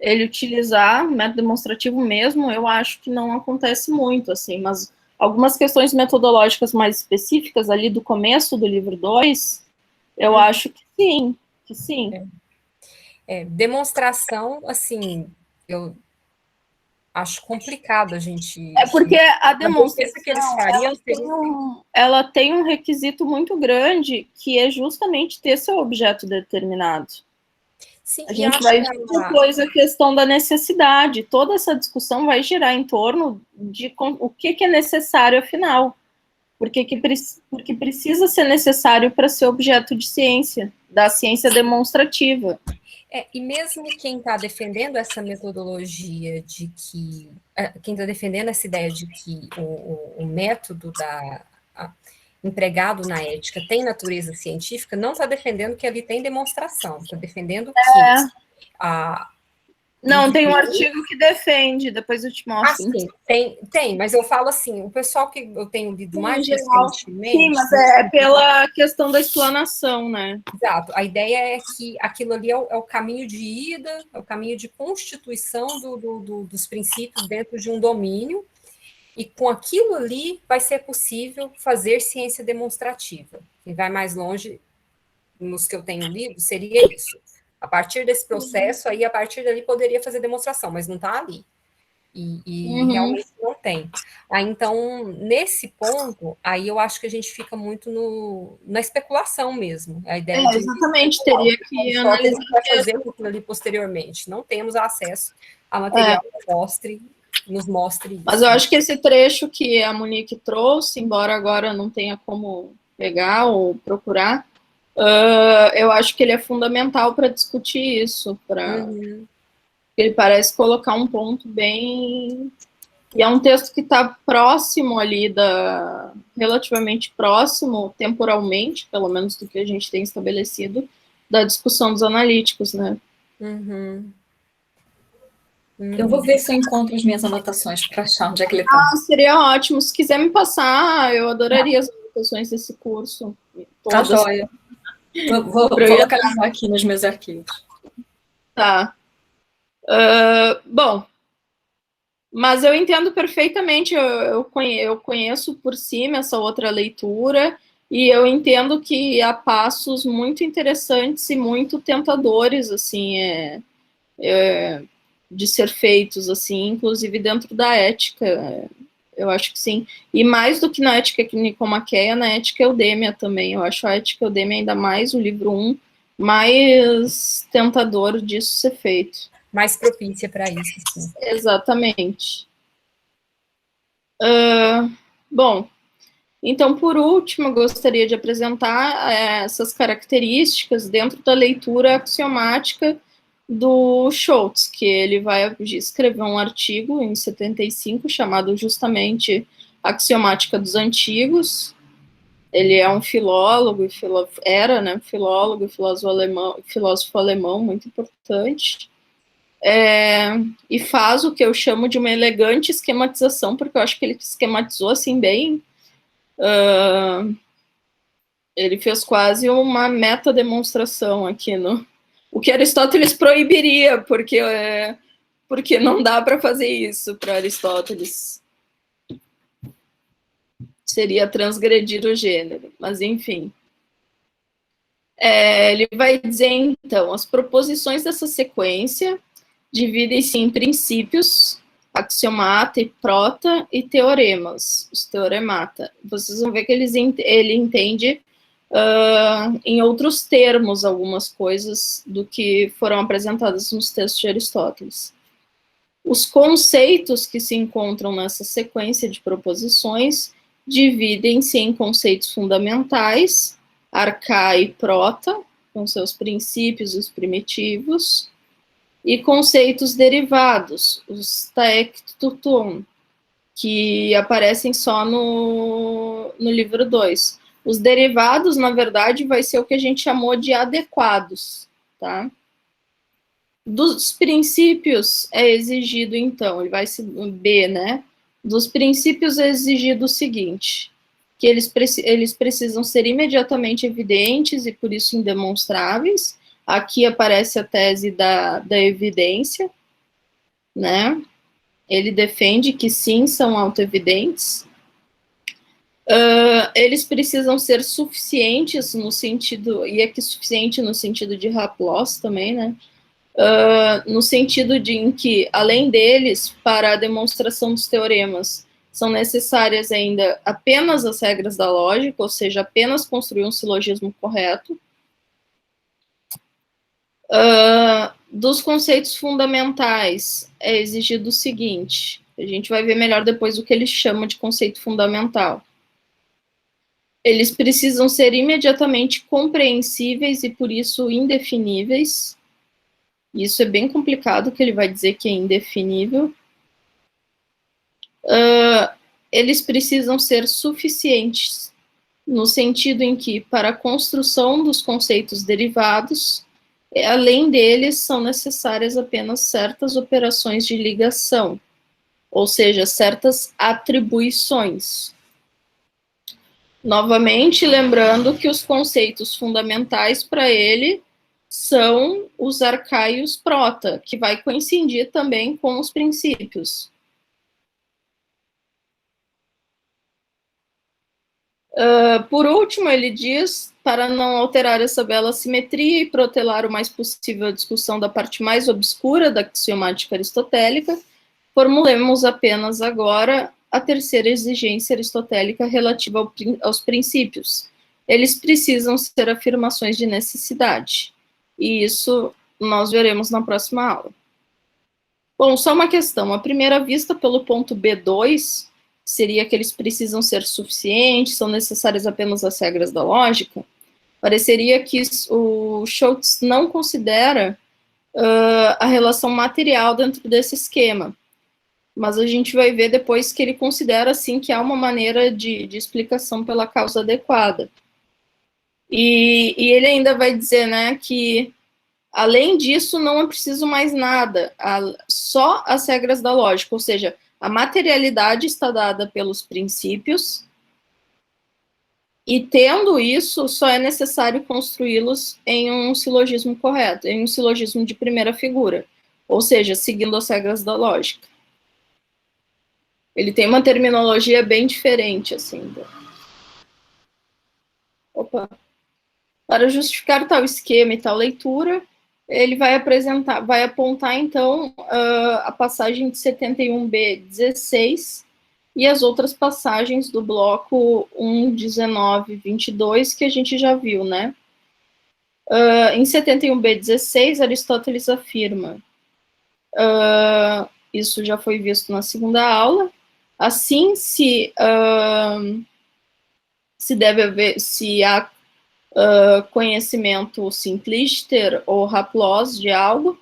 ele utilizar, método demonstrativo mesmo, eu acho que não acontece muito, assim, mas algumas questões metodológicas mais específicas ali do começo do livro 2, eu acho que sim, que sim. Demonstração, assim, eu acho complicado a gente... Porque a demonstração, que eles fariam, ela tem um requisito muito grande, que é justamente ter seu objeto determinado. Sim, a gente vai ver depois a questão da necessidade. Toda essa discussão vai girar em torno de o que é necessário, afinal. Porque precisa ser necessário para ser objeto de ciência, da ciência demonstrativa. E mesmo quem está defendendo essa metodologia de que... quem está defendendo essa ideia de que o método empregado na ética tem natureza científica, não está defendendo que ali tem demonstração, está defendendo que não, tem um artigo que defende, depois eu te mostro. Sim, tem, mas eu falo assim, o pessoal que eu tenho lido mais recentemente... Sim, mas é pela questão da explanação, né? Exato, a ideia é que aquilo ali é o caminho de ida, é o caminho de constituição dos princípios dentro de um domínio, e com aquilo ali vai ser possível fazer ciência demonstrativa. Quem vai mais longe, nos que eu tenho lido, seria isso. A partir desse processo, aí a partir dali poderia fazer demonstração, mas não está ali. E realmente não tem. Então, nesse ponto, aí eu acho que a gente fica muito na especulação mesmo. A ideia de exatamente, teria que analisar. Vai fazer aquilo ali posteriormente. Não temos acesso a material que nos mostre isso. Mas eu acho que esse trecho que a Monique trouxe, embora agora não tenha como pegar ou procurar, eu acho que ele é fundamental para discutir isso, ele parece colocar um ponto bem... E é um texto que está próximo ali, relativamente próximo, temporalmente, pelo menos do que a gente tem estabelecido, da discussão dos analíticos, né? Eu vou ver se eu encontro as minhas anotações para achar onde é que ele está. Seria ótimo. Se quiser me passar, eu adoraria as anotações desse curso. Tá joia. Vou localizar aqui nos meus arquivos. Tá. Bom, mas eu entendo perfeitamente, eu conheço por cima essa outra leitura, e eu entendo que há passos muito interessantes e muito tentadores, assim, de ser feitos, assim, inclusive dentro da ética, eu acho que sim. E mais do que na ética nicomaqueia, na ética eudêmia também, eu acho a ética eudêmia ainda mais, o livro 1, mais tentador disso ser feito. Mais propícia para isso, sim. Exatamente. Bom, Então, por último, eu gostaria de apresentar essas características dentro da leitura axiomática do Schultz, que ele vai escrever um artigo em 75 chamado justamente Axiomática dos Antigos. Ele é um filólogo, era, né, filólogo e filósofo alemão muito importante, e faz o que eu chamo de uma elegante esquematização, porque eu acho que ele esquematizou assim bem. Ele fez quase uma meta-demonstração aqui no... O que Aristóteles proibiria, porque não dá para fazer isso para Aristóteles. Seria transgredir o gênero, mas enfim. Ele vai dizer, então, as proposições dessa sequência dividem-se em princípios, axiomata e prota, e teoremas, os teoremata. Vocês vão ver que ele entende em outros termos algumas coisas do que foram apresentadas nos textos de Aristóteles. Os conceitos que se encontram nessa sequência de proposições dividem-se em conceitos fundamentais, arca e prota, com seus princípios, os primitivos, e conceitos derivados, os taectuton, que aparecem só no livro 2. Os derivados, na verdade, vai ser o que a gente chamou de adequados, tá? Dos princípios é exigido, então, ele vai ser B, né? Dos princípios é exigido o seguinte, que eles precisam ser imediatamente evidentes e, por isso, indemonstráveis. Aqui aparece a tese da evidência, né? Ele defende que sim, são autoevidentes. Eles precisam ser suficientes no sentido, e aqui suficiente no sentido de Laplace também, né? No sentido de em que, além deles, para a demonstração dos teoremas, são necessárias ainda apenas as regras da lógica, ou seja, apenas construir um silogismo correto. Dos conceitos fundamentais, é exigido o seguinte, a gente vai ver melhor depois o que ele chama de conceito fundamental. Eles precisam ser imediatamente compreensíveis e, por isso, indefiníveis. Isso é bem complicado, que ele vai dizer que é indefinível. Eles precisam ser suficientes, no sentido em que, para a construção dos conceitos derivados, além deles, são necessárias apenas certas operações de ligação, ou seja, certas atribuições. Novamente, lembrando que os conceitos fundamentais para ele são os arcaios prota, que vai coincidir também com os princípios. Por último, ele diz, para não alterar essa bela simetria e protelar o mais possível a discussão da parte mais obscura da axiomática aristotélica, formulemos apenas agora a terceira exigência aristotélica relativa aos princípios. Eles precisam ser afirmações de necessidade. E isso nós veremos na próxima aula. Bom, só uma questão. À primeira vista, pelo ponto B2, seria que eles precisam ser suficientes, são necessárias apenas as regras da lógica. Pareceria que o Schultz não considera a relação material dentro desse esquema. Mas a gente vai ver depois que ele considera, sim, que há uma maneira de explicação pela causa adequada. E ele ainda vai dizer, né, que, além disso, não é preciso mais nada, só as regras da lógica, ou seja, a materialidade está dada pelos princípios, e tendo isso, só é necessário construí-los em um silogismo correto, em um silogismo de primeira figura, ou seja, seguindo as regras da lógica. Ele tem uma terminologia bem diferente, assim. Opa. Para justificar tal esquema e tal leitura, ele vai apontar, então, a passagem de 71b16 e as outras passagens do bloco 1, 19, 22, que a gente já viu, né? Em 71b16, Aristóteles afirma, isso já foi visto na segunda aula, assim, se se há conhecimento simplíster ou haplos de algo,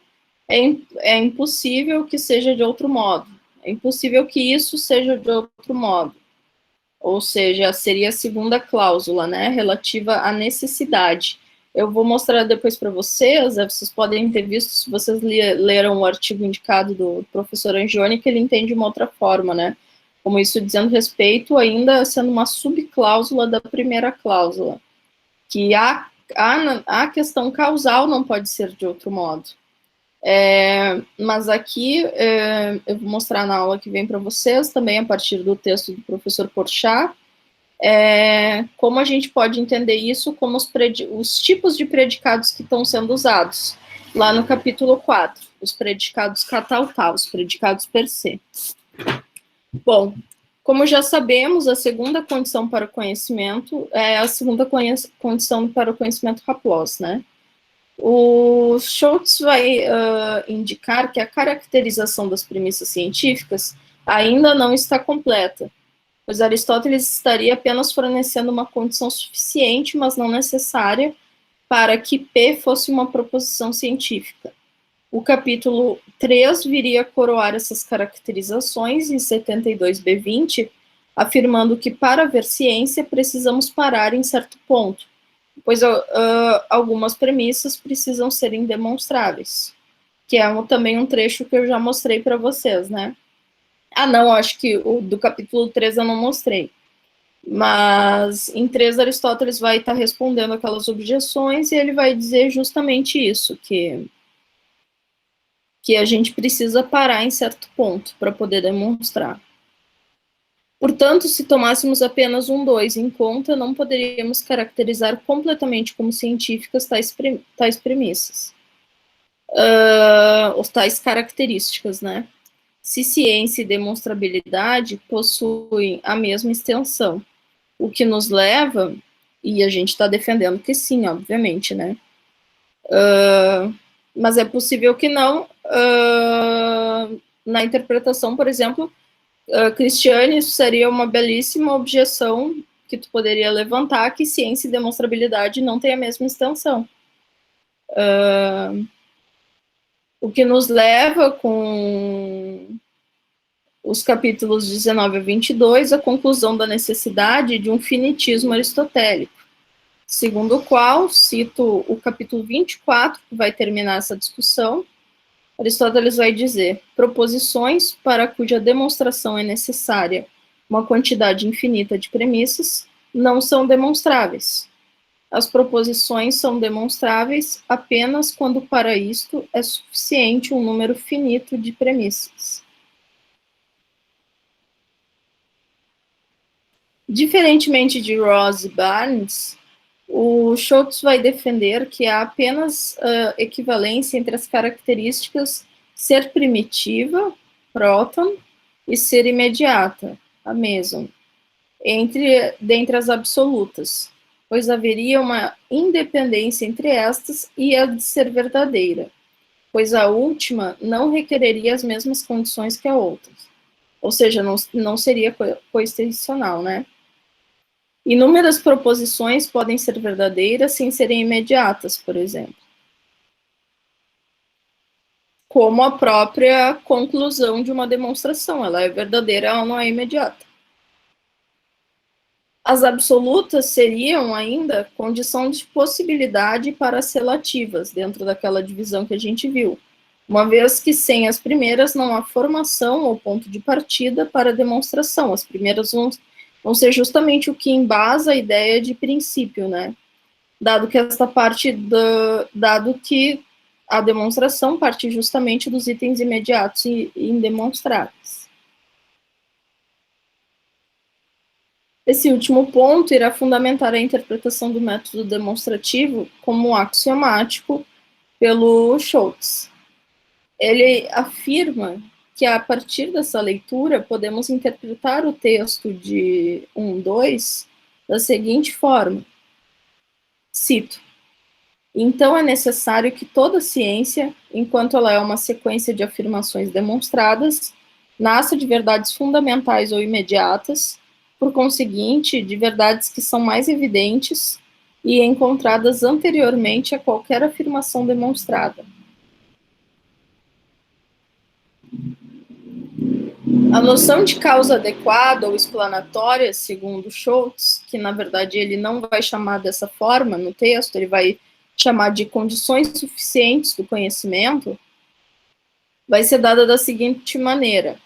é impossível que seja de outro modo. É impossível que isso seja de outro modo. Ou seja, seria a segunda cláusula, né, relativa à necessidade. Eu vou mostrar depois para vocês, vocês podem ter visto, se vocês leram o artigo indicado do professor Angione, que ele entende de uma outra forma, né, como isso dizendo respeito, ainda sendo uma subcláusula da primeira cláusula, que a questão causal não pode ser de outro modo. Mas aqui, eu vou mostrar na aula que vem para vocês, também a partir do texto do professor Porchat, como a gente pode entender isso como os tipos de predicados que estão sendo usados, lá no capítulo 4, os predicados catal-tal, os predicados per se. Bom, como já sabemos, a segunda condição para o conhecimento é a segunda condição para o conhecimento haplos, né? O Schultz vai indicar que a caracterização das premissas científicas ainda não está completa, pois Aristóteles estaria apenas fornecendo uma condição suficiente, mas não necessária, para que P fosse uma proposição científica. O capítulo 3 viria a coroar essas caracterizações em 72b20, afirmando que para haver ciência precisamos parar em certo ponto, pois algumas premissas precisam serem demonstráveis, que é também um trecho que eu já mostrei para vocês, né? Não, acho que o do capítulo 3 eu não mostrei. Mas em 3 Aristóteles vai estar respondendo aquelas objeções e ele vai dizer justamente isso, que a gente precisa parar em certo ponto para poder demonstrar. Portanto, se tomássemos apenas 2 em conta, não poderíamos caracterizar completamente como científicas tais premissas. Ou tais características, né? Se ciência e demonstrabilidade possuem a mesma extensão, o que nos leva, e a gente está defendendo que sim, obviamente, né? Mas é possível que não. Na interpretação, por exemplo, Cristiane, isso seria uma belíssima objeção que tu poderia levantar, que ciência e demonstrabilidade não têm a mesma extensão. O que nos leva, com os capítulos 19 a 22, à conclusão da necessidade de um finitismo aristotélico, segundo o qual, cito o capítulo 24, que vai terminar essa discussão, Aristóteles vai dizer: proposições para cuja demonstração é necessária uma quantidade infinita de premissas não são demonstráveis. As proposições são demonstráveis apenas quando para isto é suficiente um número finito de premissas. Diferentemente de Rawls e Barnes, o Schultz vai defender que há apenas equivalência entre as características ser primitiva, próton, e ser imediata, a meson, dentre as absolutas, pois haveria uma independência entre estas e a de ser verdadeira, pois a última não requereria as mesmas condições que a outra, ou seja, não seria coextensional, né? Inúmeras proposições podem ser verdadeiras sem serem imediatas, por exemplo. Como a própria conclusão de uma demonstração, ela é verdadeira, ela não é imediata. As absolutas seriam ainda condição de possibilidade para as relativas, dentro daquela divisão que a gente viu, uma vez que sem as primeiras não há formação ou ponto de partida para a demonstração. As primeiras vão ser justamente o que embasa a ideia de princípio, né? Dado que a demonstração parte justamente dos itens imediatos e indemonstráveis. Esse último ponto irá fundamentar a interpretação do método demonstrativo como axiomático pelo Schultz. Ele afirma que, a partir dessa leitura, podemos interpretar o texto de 1.2 da seguinte forma, cito: então é necessário que toda ciência, enquanto ela é uma sequência de afirmações demonstradas, nasça de verdades fundamentais ou imediatas, por conseguinte, de verdades que são mais evidentes e encontradas anteriormente a qualquer afirmação demonstrada. A noção de causa adequada ou explanatória, segundo Schultz, que na verdade ele não vai chamar dessa forma no texto, ele vai chamar de condições suficientes do conhecimento, vai ser dada da seguinte maneira.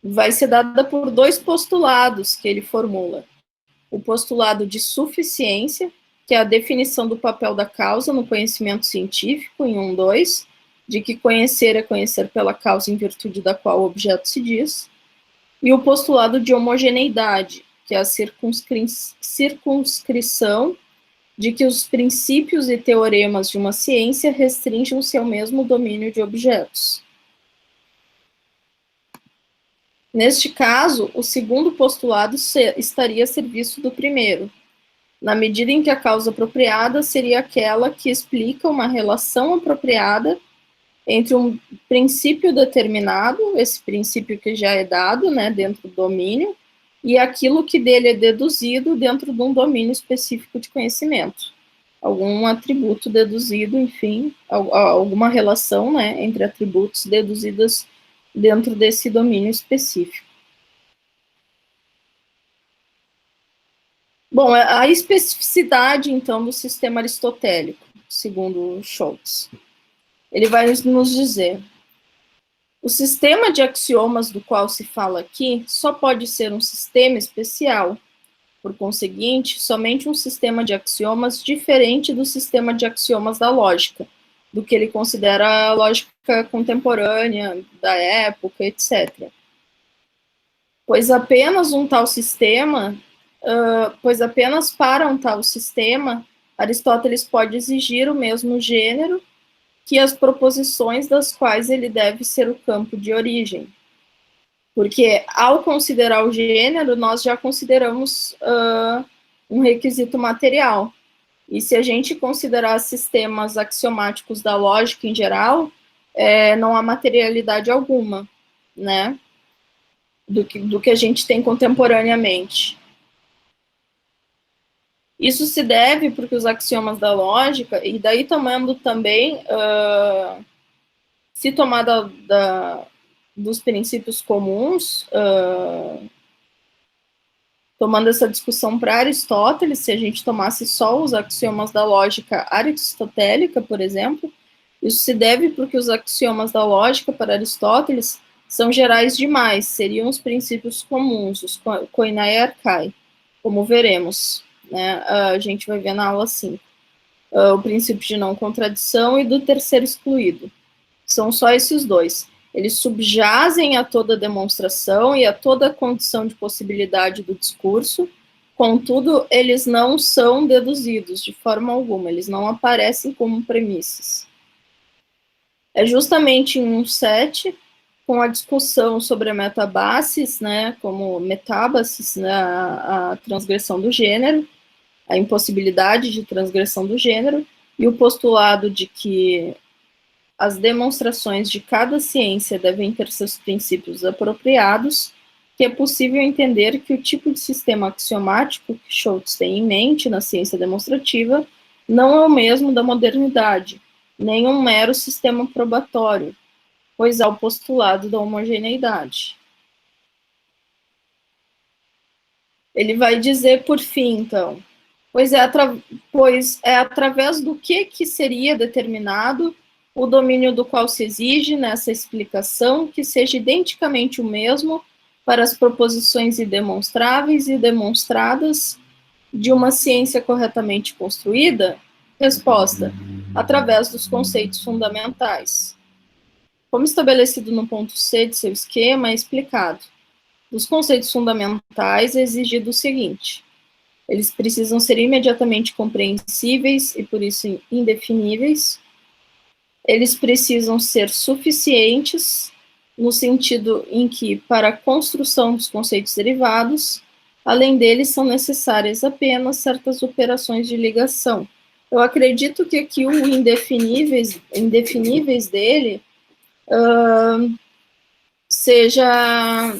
Vai ser dada por dois postulados que ele formula. O postulado de suficiência, que é a definição do papel da causa no conhecimento científico, em 1.2, de que conhecer é conhecer pela causa em virtude da qual o objeto se diz, e o postulado de homogeneidade, que é a circunscrição de que os princípios e teoremas de uma ciência restringem-se ao mesmo domínio de objetos. Neste caso, o segundo postulado estaria a serviço do primeiro, na medida em que a causa apropriada seria aquela que explica uma relação apropriada entre um princípio determinado, esse princípio que já é dado, né, dentro do domínio, e aquilo que dele é deduzido dentro de um domínio específico de conhecimento. Algum atributo deduzido, enfim, alguma relação, né, entre atributos deduzidos dentro desse domínio específico. Bom, a especificidade, então, do sistema aristotélico, segundo Schultz. Ele vai nos dizer: o sistema de axiomas do qual se fala aqui só pode ser um sistema especial. Por conseguinte, somente um sistema de axiomas diferente do sistema de axiomas da lógica, do que ele considera a lógica contemporânea da época, etc. Pois apenas para um tal sistema, Aristóteles pode exigir o mesmo gênero que as proposições das quais ele deve ser o campo de origem. Porque, ao considerar o gênero, nós já consideramos um requisito material. E se a gente considerar sistemas axiomáticos da lógica em geral, não há materialidade alguma, né, do que a gente tem contemporaneamente. Isso se deve porque os axiomas da lógica, e daí tomando também, se tomar dos princípios comuns, tomando essa discussão para Aristóteles, se a gente tomasse só os axiomas da lógica aristotélica, por exemplo, isso se deve porque os axiomas da lógica para Aristóteles são gerais demais, seriam os princípios comuns, os koinai archai, como veremos, né? A gente vai ver na aula 5. O princípio de não contradição e do terceiro excluído. São só esses dois. Eles subjazem a toda demonstração e a toda condição de possibilidade do discurso, contudo, eles não são deduzidos de forma alguma, eles não aparecem como premissas. É justamente em 1.7, com a discussão sobre a metabasis, né, como metábasis, né, a transgressão do gênero, a impossibilidade de transgressão do gênero, e o postulado de que as demonstrações de cada ciência devem ter seus princípios apropriados, que é possível entender que o tipo de sistema axiomático que Schultz tem em mente na ciência demonstrativa não é o mesmo da modernidade, nem um mero sistema probatório, pois há o postulado da homogeneidade. Ele vai dizer, por fim, então, pois é através do que seria determinado o domínio do qual se exige nessa explicação que seja identicamente o mesmo para as proposições indemonstráveis e demonstradas de uma ciência corretamente construída? Resposta: através dos conceitos fundamentais. Como estabelecido no ponto C de seu esquema, é explicado. Dos conceitos fundamentais é exigido o seguinte: eles precisam ser imediatamente compreensíveis e, por isso, indefiníveis. Eles precisam ser suficientes, no sentido em que, para a construção dos conceitos derivados, além deles, são necessárias apenas certas operações de ligação. Eu acredito que aqui o indefiníveis dele seja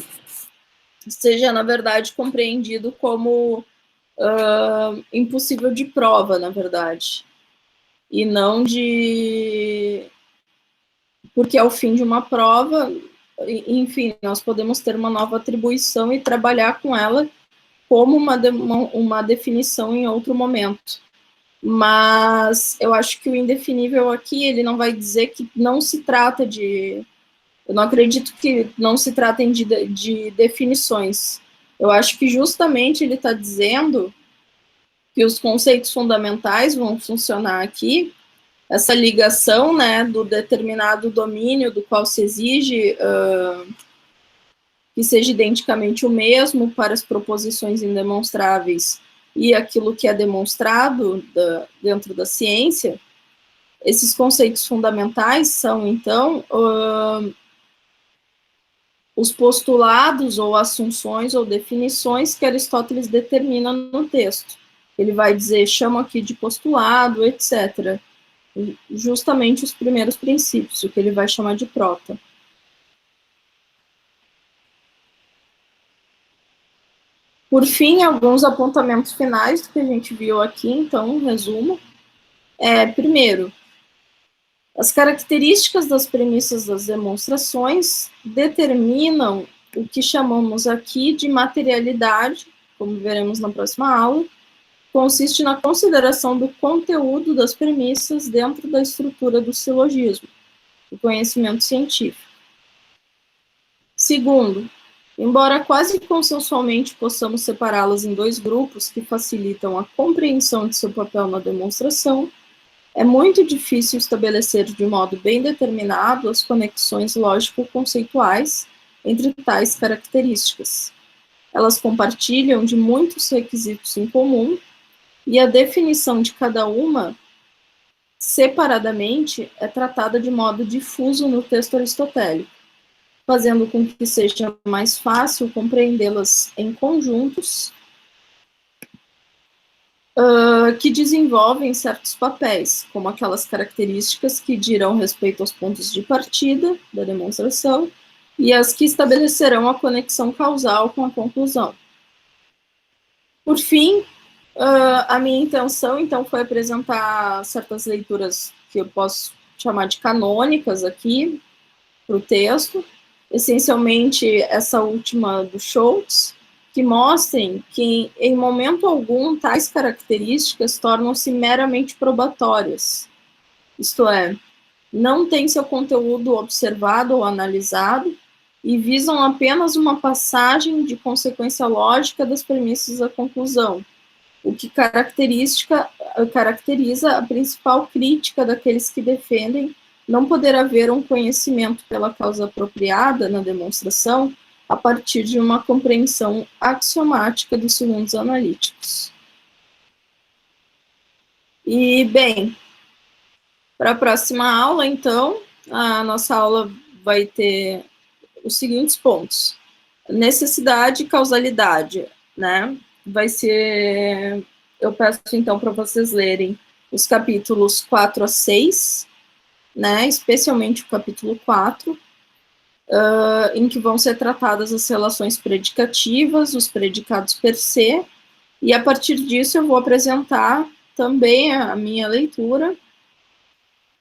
seja, na verdade, compreendido como impossível de prova, na verdade. E não de... Porque ao fim de uma prova, enfim, nós podemos ter uma nova atribuição e trabalhar com ela como uma definição em outro momento. Mas eu acho que o indefinível aqui, ele não vai dizer que não se trata de... Eu não acredito que não se tratem de definições. Eu acho que justamente ele está dizendo que os conceitos fundamentais vão funcionar aqui, essa ligação, né, do determinado domínio do qual se exige que seja identicamente o mesmo para as proposições indemonstráveis e aquilo que é demonstrado dentro da ciência. Esses conceitos fundamentais são, então, os postulados ou assunções ou definições que Aristóteles determina no texto. Ele vai dizer, chama aqui de postulado, etc. Justamente os primeiros princípios, o que ele vai chamar de prota. Por fim, alguns apontamentos finais que a gente viu aqui, então, um resumo. Primeiro, as características das premissas das demonstrações determinam o que chamamos aqui de materialidade, como veremos na próxima aula, consiste na consideração do conteúdo das premissas dentro da estrutura do silogismo, do conhecimento científico. Segundo, embora quase consensualmente possamos separá-las em dois grupos que facilitam a compreensão de seu papel na demonstração, é muito difícil estabelecer de modo bem determinado as conexões lógico-conceituais entre tais características. Elas compartilham de muitos requisitos em comum, e a definição de cada uma, separadamente, é tratada de modo difuso no texto aristotélico, fazendo com que seja mais fácil compreendê-las em conjuntos que desenvolvem certos papéis, como aquelas características que dirão respeito aos pontos de partida da demonstração e as que estabelecerão a conexão causal com a conclusão. Por fim, a minha intenção, então, foi apresentar certas leituras que eu posso chamar de canônicas aqui, para o texto, essencialmente essa última do Schultz, que mostrem que, em momento algum, tais características tornam-se meramente probatórias, isto é, não têm seu conteúdo observado ou analisado e visam apenas uma passagem de consequência lógica das premissas à conclusão, o que caracteriza a principal crítica daqueles que defendem não poder haver um conhecimento pela causa apropriada na demonstração a partir de uma compreensão axiomática dos segundos analíticos. E, bem, para a próxima aula, então, a nossa aula vai ter os seguintes pontos. Necessidade e causalidade, né? Vai ser... Eu peço, então, para vocês lerem os capítulos 4 a 6, né, especialmente o capítulo 4, em que vão ser tratadas as relações predicativas, os predicados per se, e a partir disso eu vou apresentar também a minha leitura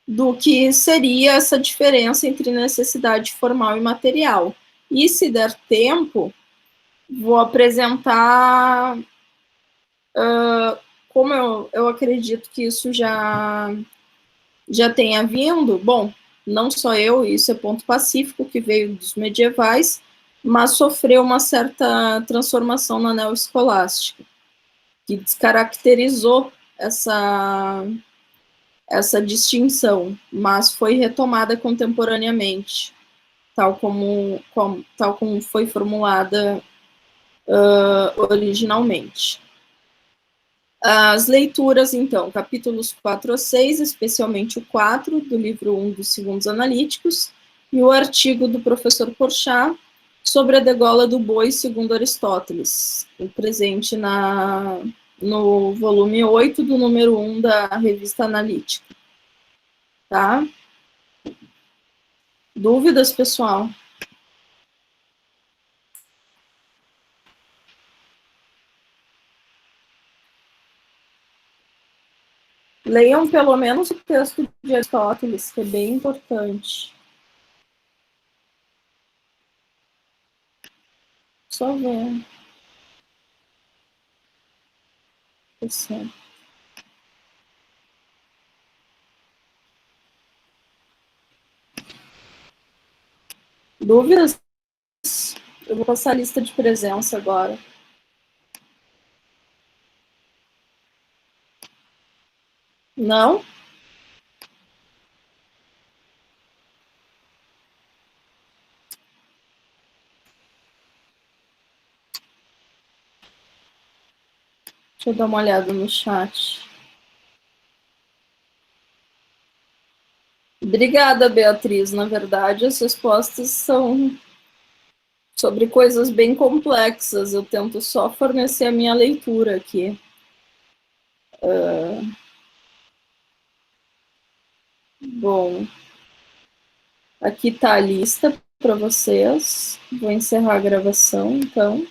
do que seria essa diferença entre necessidade formal e material. E, se der tempo, vou apresentar, como eu acredito que isso já tenha vindo, bom, não só eu, isso é ponto pacífico, que veio dos medievais, mas sofreu uma certa transformação na neoescolástica, que descaracterizou essa distinção, mas foi retomada contemporaneamente, tal como foi formulada originalmente. As leituras, então, capítulos 4 a 6, especialmente o 4, do livro 1 dos Segundos Analíticos, e o artigo do professor Porchat sobre a degola do boi segundo Aristóteles, presente no volume 8 do número 1 da Revista Analítica. Tá? Dúvidas, pessoal? Leiam pelo menos o texto de Aristóteles, que é bem importante. Só ver. Percebe? Dúvidas? Eu vou passar a lista de presença agora. Não? Deixa eu dar uma olhada no chat. Obrigada, Beatriz. Na verdade, as respostas são sobre coisas bem complexas. Eu tento só fornecer a minha leitura aqui. Bom, aqui está a lista para vocês. Vou encerrar a gravação, então.